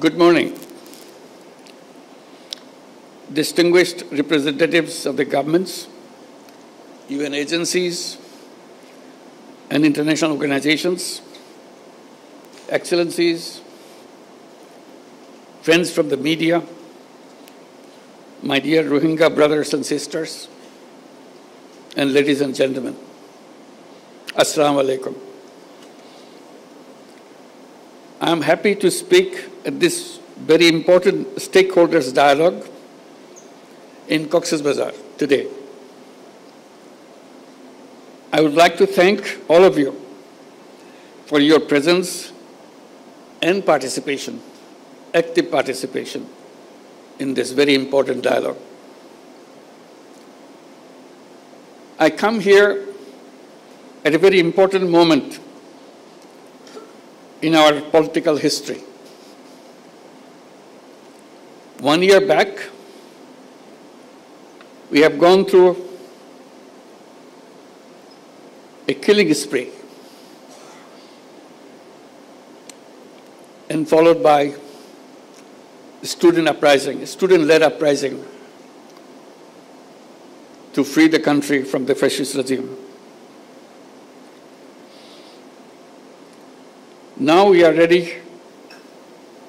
Good morning. Distinguished representatives of the governments, UN agencies, and international organizations, excellencies, friends from the media, my dear Rohingya brothers and sisters, and ladies and gentlemen, Assalamu alaikum. I am happy to speak at this very important stakeholders dialogue in Cox's Bazar today. I would like to thank all of you for your presence and participation, active participation in this very important dialogue. I come here at a very important moment in our political history. 1 year back, we have gone through a killing spree and followed by student uprising, student-led uprising to free the country from the fascist regime. Now we are ready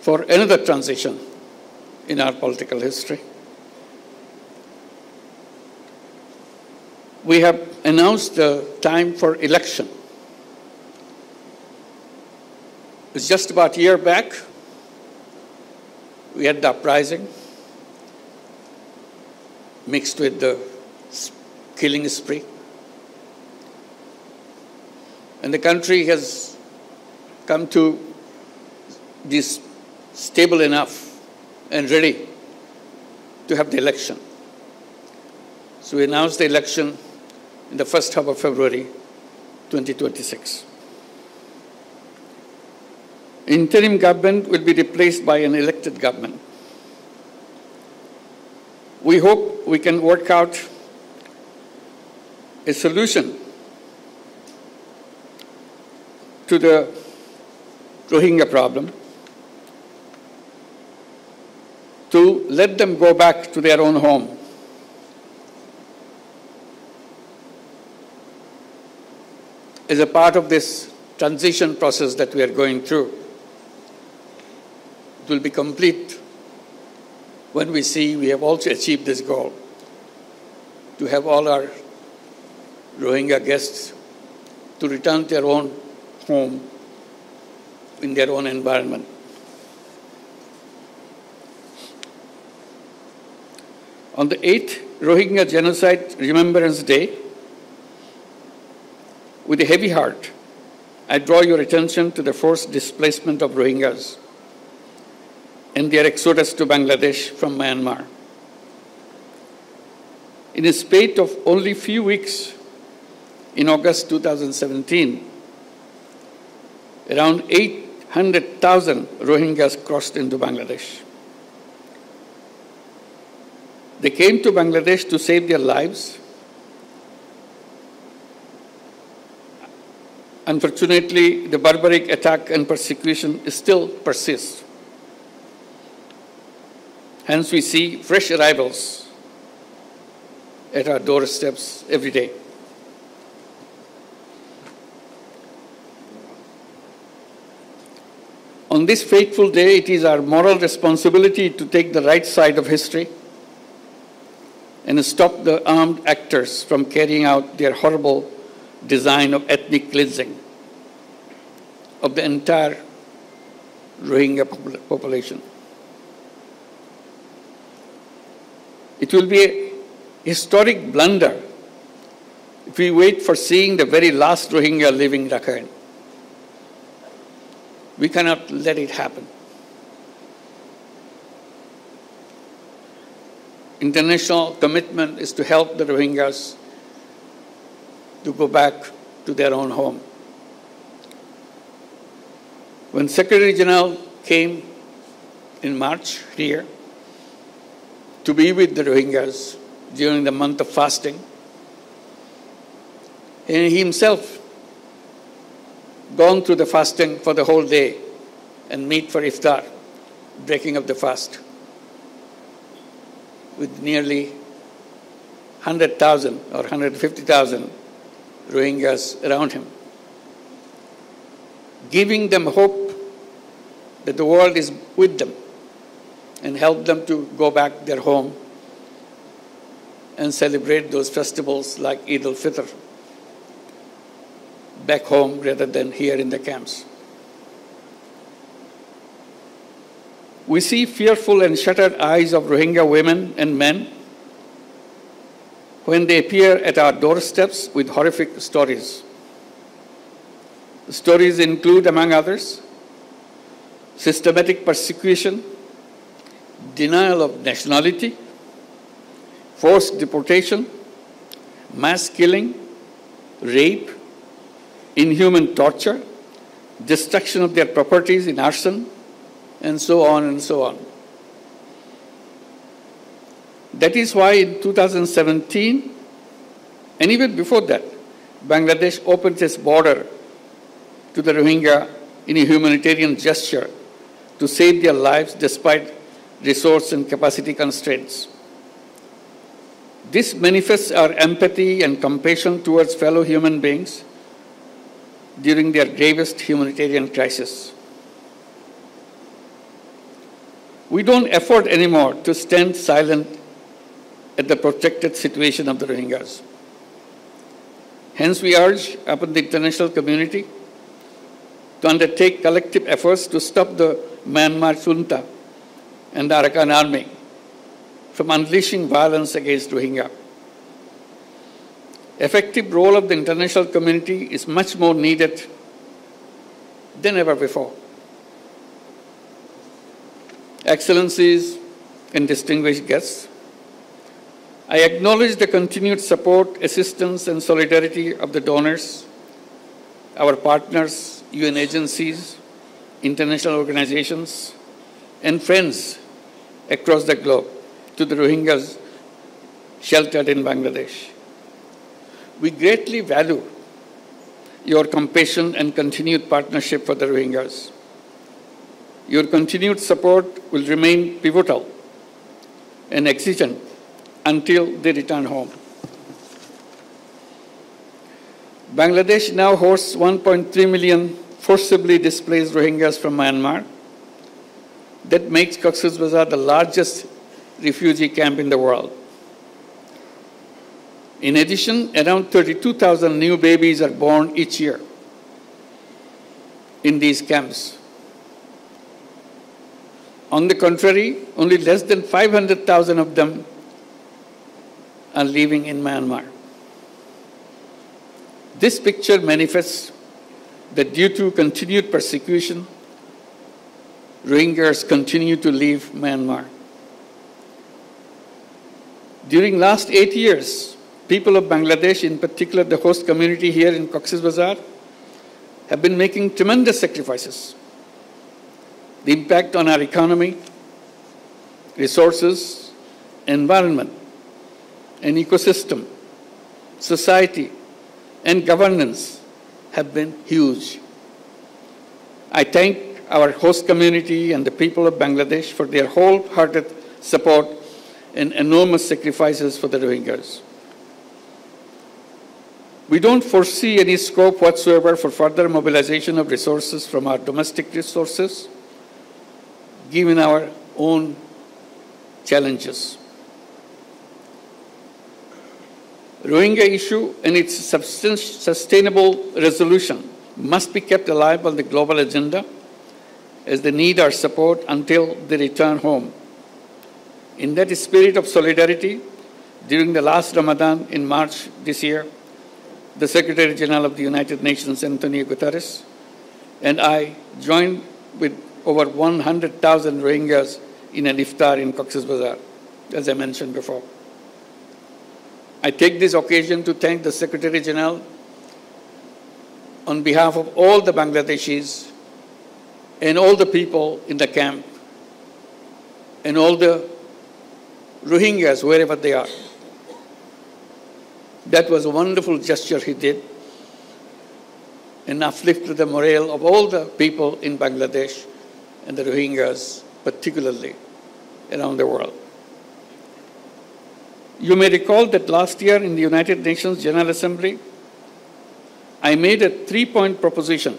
for another transition in our political history. We have announced the time for election. It's just about a year back, we had the uprising mixed with the killing spree. And the country has come to this stable enough and ready to have the election. So we announced the election in the first half of February 2026. Interim government will be replaced by an elected government. We hope we can work out a solution to the Rohingya problem, to let them go back to their own home. As a part of this transition process that we are going through, it will be complete when we see we have also achieved this goal, to have all our Rohingya guests to return to their own home in their own environment. On the 8th Rohingya Genocide Remembrance Day, with a heavy heart, I draw your attention to the forced displacement of Rohingyas and their exodus to Bangladesh from Myanmar. In a spate of only few weeks, in August 2017, around 800,000 Rohingyas crossed into Bangladesh. They came to Bangladesh to save their lives. Unfortunately, the barbaric attack and persecution still persists. Hence, we see fresh arrivals at our doorsteps every day. On this fateful day, it is our moral responsibility to take the right side of history and stop the armed actors from carrying out their horrible design of ethnic cleansing of the entire Rohingya population. It will be a historic blunder if we wait for seeing the very last Rohingya living Rakhine. We cannot let it happen. International commitment is to help the Rohingyas to go back to their own home. When Secretary General came in March here to be with the Rohingyas during the month of fasting, and he himself gone through the fasting for the whole day and meet for iftar. breaking of the fast, with nearly 100,000 or 150,000 Rohingyas around him, giving them hope that the world is with them and help them to go back their home and celebrate those festivals like Eid al-Fitr back home rather than here in the camps. We see fearful and shuttered eyes of Rohingya women and men when they appear at our doorsteps with horrific stories. The stories include, among others, systematic persecution, denial of nationality, forced deportation, mass killing, rape, inhuman torture, destruction of their properties in arson, and so on and so on. That is why in 2017, and even before that, Bangladesh opened its border to the Rohingya in a humanitarian gesture to save their lives despite resource and capacity constraints. This manifests our empathy and compassion towards fellow human beings during their gravest humanitarian crisis. We don't afford anymore to stand silent at the protracted situation of the Rohingyas. Hence, we urge upon the international community to undertake collective efforts to stop the Myanmar junta and the Arakan army from unleashing violence against Rohingya. Effective role of the international community is much more needed than ever before. Excellencies and distinguished guests, I acknowledge the continued support, assistance, and solidarity of the donors, our partners, UN agencies, international organizations, and friends across the globe to the Rohingyas sheltered in Bangladesh. We greatly value your compassion and continued partnership for the Rohingyas. Your continued support will remain pivotal and exigent until they return home. Bangladesh now hosts 1.3 million forcibly displaced Rohingyas from Myanmar. That makes Cox's Bazar the largest refugee camp in the world. In addition, around 32,000 new babies are born each year in these camps. On the contrary, only less than 500,000 of them are living in Myanmar. This picture manifests that due to continued persecution, Rohingyas continue to leave Myanmar. During last 8 years, people of Bangladesh, in particular the host community here in Cox's Bazar, have been making tremendous sacrifices. The impact on our economy, resources, environment, and ecosystem, society, and governance have been huge. I thank our host community and the people of Bangladesh for their wholehearted support and enormous sacrifices for the Rohingyas. We don't foresee any scope whatsoever for further mobilization of resources from our domestic resources, given our own challenges. Rohingya issue and its sustainable resolution must be kept alive on the global agenda as they need our support until they return home. In that spirit of solidarity, during the last Ramadan in March this year, the Secretary General of the United Nations, Antonio Guterres, and I joined with over 100,000 Rohingyas in an iftar in Cox's Bazar, as I mentioned before. I take this occasion to thank the Secretary General on behalf of all the Bangladeshis and all the people in the camp and all the Rohingyas, wherever they are. That was a wonderful gesture he did and uplifted the morale of all the people in Bangladesh and the Rohingyas particularly around the world. You may recall that last year in the United Nations General Assembly, I made a 3-point proposition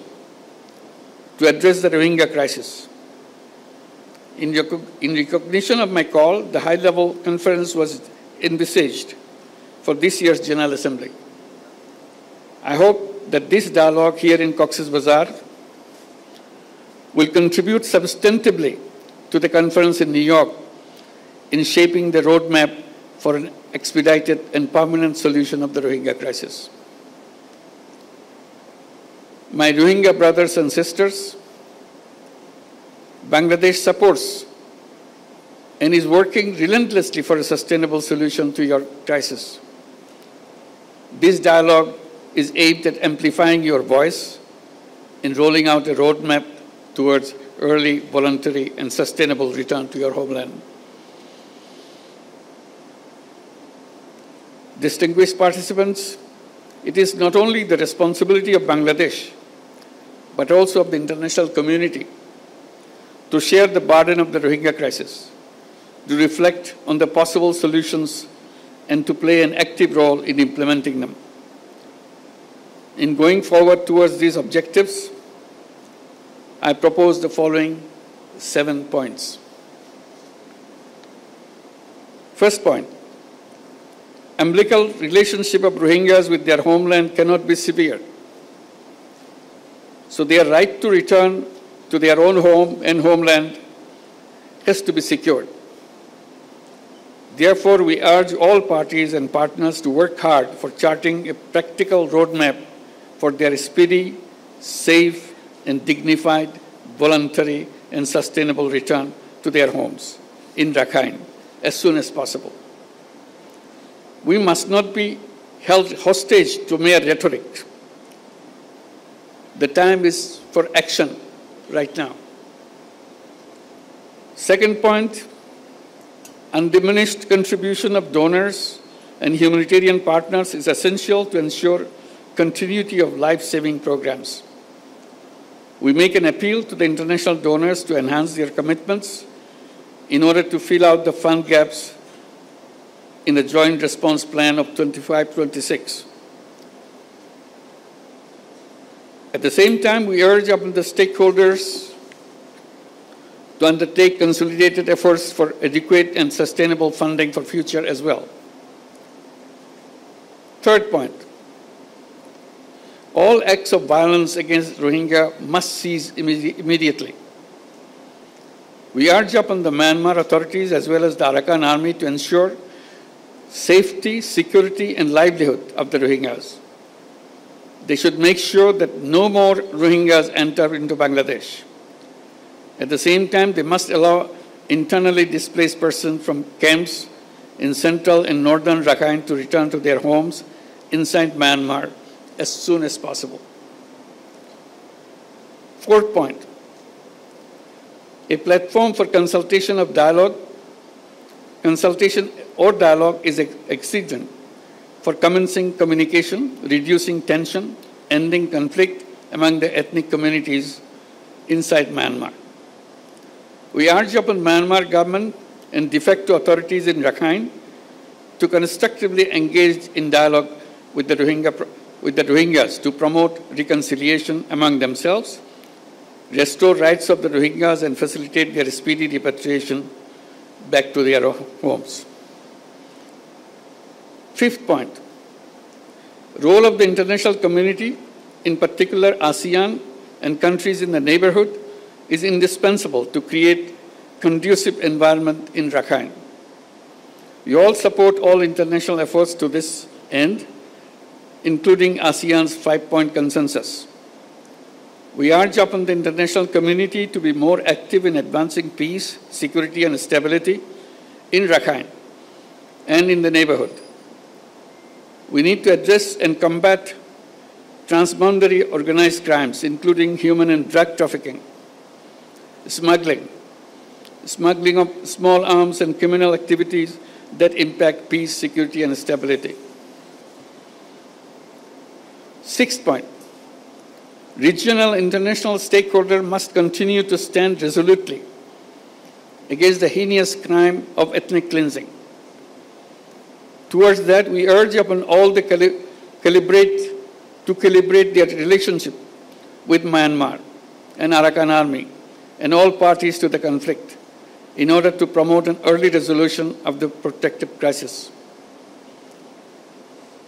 to address the Rohingya crisis. In recognition of my call, the high-level conference was envisaged for this year's General Assembly. I hope that this dialogue here in Cox's Bazar will contribute substantively to the conference in New York in shaping the roadmap for an expedited and permanent solution of the Rohingya crisis. My Rohingya brothers and sisters, Bangladesh supports and is working relentlessly for a sustainable solution to your crisis. This dialogue is aimed at amplifying your voice in rolling out a roadmap towards early, voluntary, and sustainable return to your homeland. Distinguished participants, it is not only the responsibility of Bangladesh, but also of the international community to share the burden of the Rohingya crisis, to reflect on the possible solutions, and to play an active role in implementing them. In going forward towards these objectives, I propose the following 7 points. First point, umbilical relationship of Rohingyas with their homeland cannot be severed. So their right to return to their own home and homeland has to be secured. Therefore, we urge all parties and partners to work hard for charting a practical roadmap for their speedy, safe, and dignified, voluntary, and sustainable return to their homes in Rakhine as soon as possible. We must not be held hostage to mere rhetoric. The time is for action right now. Second point, undiminished contribution of donors and humanitarian partners is essential to ensure continuity of life-saving programs. We make an appeal to the international donors to enhance their commitments in order to fill out the fund gaps in the joint response plan of 25-26. At the same time, we urge upon the stakeholders to undertake consolidated efforts for adequate and sustainable funding for future as well. Third point, all acts of violence against Rohingya must cease immediately. We urge upon the Myanmar authorities as well as the Arakan army to ensure safety, security, and livelihood of the Rohingyas. They should make sure that no more Rohingyas enter into Bangladesh. At the same time, they must allow internally displaced persons from camps in central and northern Rakhine to return to their homes inside Myanmar as soon as possible. Fourth point, a platform for consultation or dialogue is exigent for commencing communication, reducing tension, ending conflict among the ethnic communities inside Myanmar. We urge upon Myanmar government and de facto authorities in Rakhine to constructively engage in dialogue with the Rohingyas to promote reconciliation among themselves, restore rights of the Rohingyas, and facilitate their speedy repatriation back to their homes. Fifth point, role of the international community, in particular ASEAN and countries in the neighborhood, is indispensable to create conducive environment in Rakhine. We all support all international efforts to this end, including ASEAN's 5-point consensus. We urge upon the international community to be more active in advancing peace, security, and stability in Rakhine and in the neighborhood. We need to address and combat transboundary organized crimes, including human and drug trafficking, smuggling of small arms, and criminal activities that impact peace, security, and stability. Sixth point, regional and international stakeholders must continue to stand resolutely against the heinous crime of ethnic cleansing. Towards that, we urge upon all to calibrate their relationship with Myanmar and Arakan Army and all parties to the conflict in order to promote an early resolution of the protective crisis.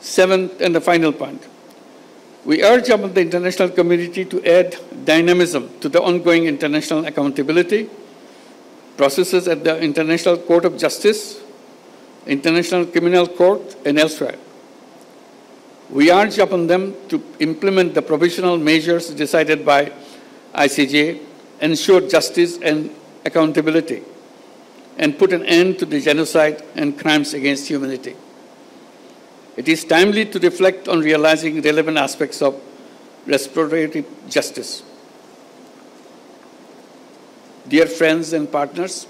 Seventh and the final point, we urge upon the international community to add dynamism to the ongoing international accountability processes at the International Court of Justice, International Criminal Court, and elsewhere. We urge upon them to implement the provisional measures decided by ICJ, ensure justice and accountability, and put an end to the genocide and crimes against humanity. It is timely to reflect on realizing relevant aspects of restorative justice. Dear friends and partners,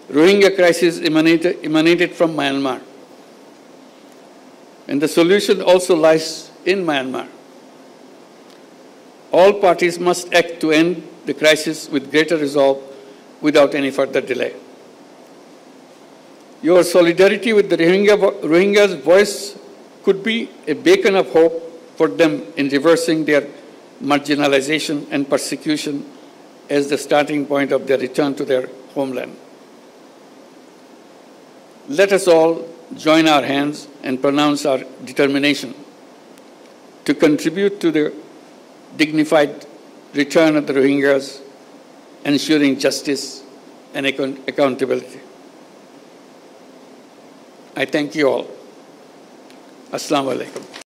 Rohingya crisis emanated from Myanmar, and the solution also lies in Myanmar. All parties must act to end the crisis with greater resolve without any further delay. Your solidarity with the Rohingyas' voice could be a beacon of hope for them in reversing their marginalization and persecution as the starting point of their return to their homeland. Let us all join our hands and pronounce our determination to contribute to the dignified return of the Rohingyas, ensuring justice and accountability. I thank you all. Assalamu alaikum.